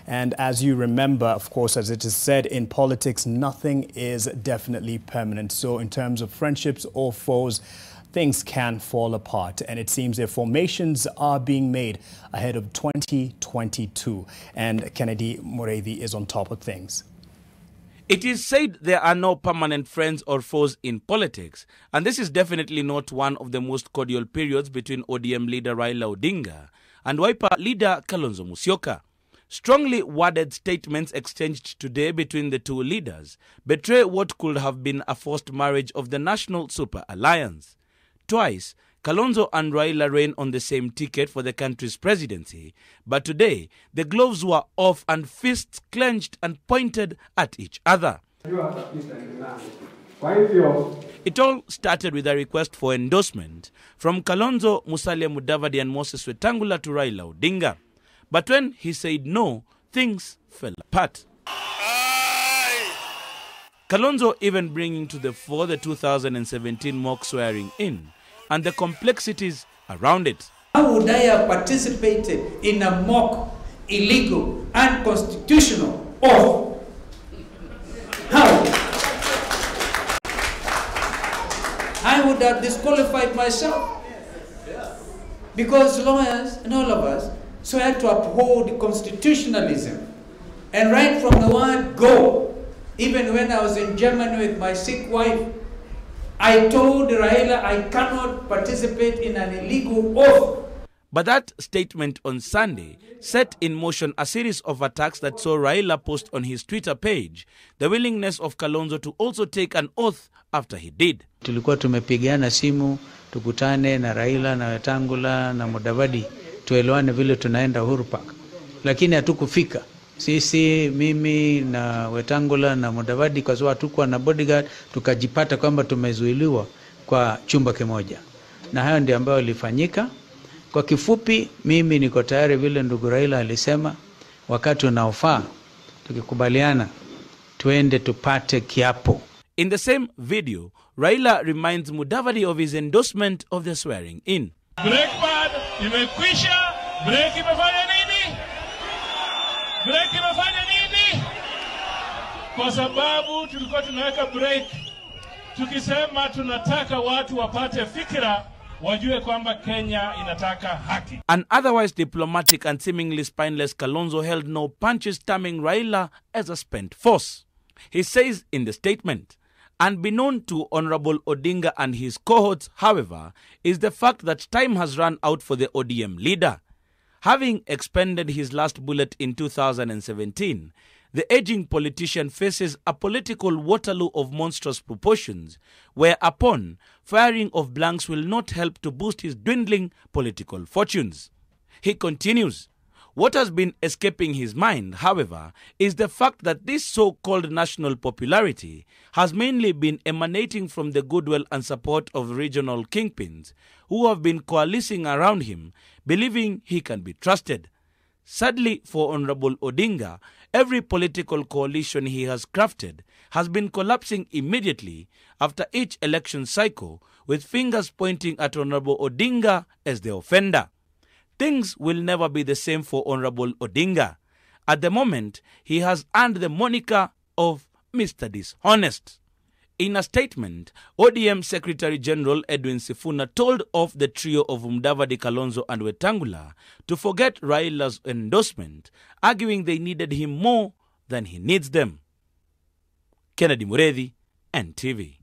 And as you remember, of course, as it is said in politics, nothing is definitely permanent. So in terms of friendships or foes, things can fall apart. And it seems their formations are being made ahead of 2022. And Kennedy Mureithi is on top of things. It is said there are no permanent friends or foes in politics, and this is definitely not one of the most cordial periods between ODM leader Raila Odinga and Wiper leader Kalonzo Musyoka. Strongly worded statements exchanged today between the two leaders betray what could have been a forced marriage of the National Super Alliance. Twice, Kalonzo and Raila ran on the same ticket for the country's presidency, but today the gloves were off and fists clenched and pointed at each other. It all started with a request for endorsement from Kalonzo, Musalia Mudavadi and Moses Wetangula to Raila Odinga. But when he said no, things fell apart. Kalonzo even bringing to the fore the 2017 mock swearing in and the complexities around it. How would I have participated in a mock, illegal, unconstitutional oath? How? I would have disqualified myself. Because lawyers and all of us swear to uphold constitutionalism. And right from the word go, even when I was in Germany with my sick wife, I told Raila I cannot participate in an illegal oath. But that statement on Sunday set in motion a series of attacks that saw Raila post on his Twitter page the willingness of Kalonzo to also take an oath after he did. Tulikuwa tumepigiana simu tukutane na Raila na Wetangula na Mudavadi tuelewane vile tunaenda Uhuru Park. Lakini hatukufika. Sisi, mimi na Wetangula na Mudavadi kwa sababu hatukuwa na bodyguard, tukajipata kwamba tumezuiliwa kwa chumba kimoja. Na hayo ndio ambayo ilifanyika. Kwa kifupi, mimi niko tayari vile ndugu Raila alisema, wakati unaofaa tukikubaliana tuende tupate kiapo. In the same video, Raila reminds Mudavadi of his endorsement of the swearing in. Break pad imekwisha, break imefanya nini? Break imefanya nini? Kwa sababu tulikuwa tunaweka break tukisema tunataka watu wapate fikira wajue kwamba Kenya inataka haki. An otherwise diplomatic and seemingly spineless Kalonzo held no punches, terming Raila as a spent force. He says in the statement, unbeknown to Honorable Odinga and his cohorts, however, is the fact that time has run out for the ODM leader. Having expended his last bullet in 2017, the aging politician faces a political Waterloo of monstrous proportions, whereupon firing of blanks will not help to boost his dwindling political fortunes. He continues, what has been escaping his mind, however, is the fact that this so-called national popularity has mainly been emanating from the goodwill and support of regional kingpins who have been coalescing around him, believing he can be trusted. Sadly for Honorable Odinga, every political coalition he has crafted has been collapsing immediately after each election cycle, with fingers pointing at Honorable Odinga as the offender. Things will never be the same for Honorable Odinga. At the moment, he has earned the moniker of Mr. Dishonest. In a statement, ODM Secretary General Edwin Sifuna told off the trio of Mudavadi, Kalonzo and Wetangula to forget Raila's endorsement, arguing they needed him more than he needs them. Kennedy Mureithi, NTV.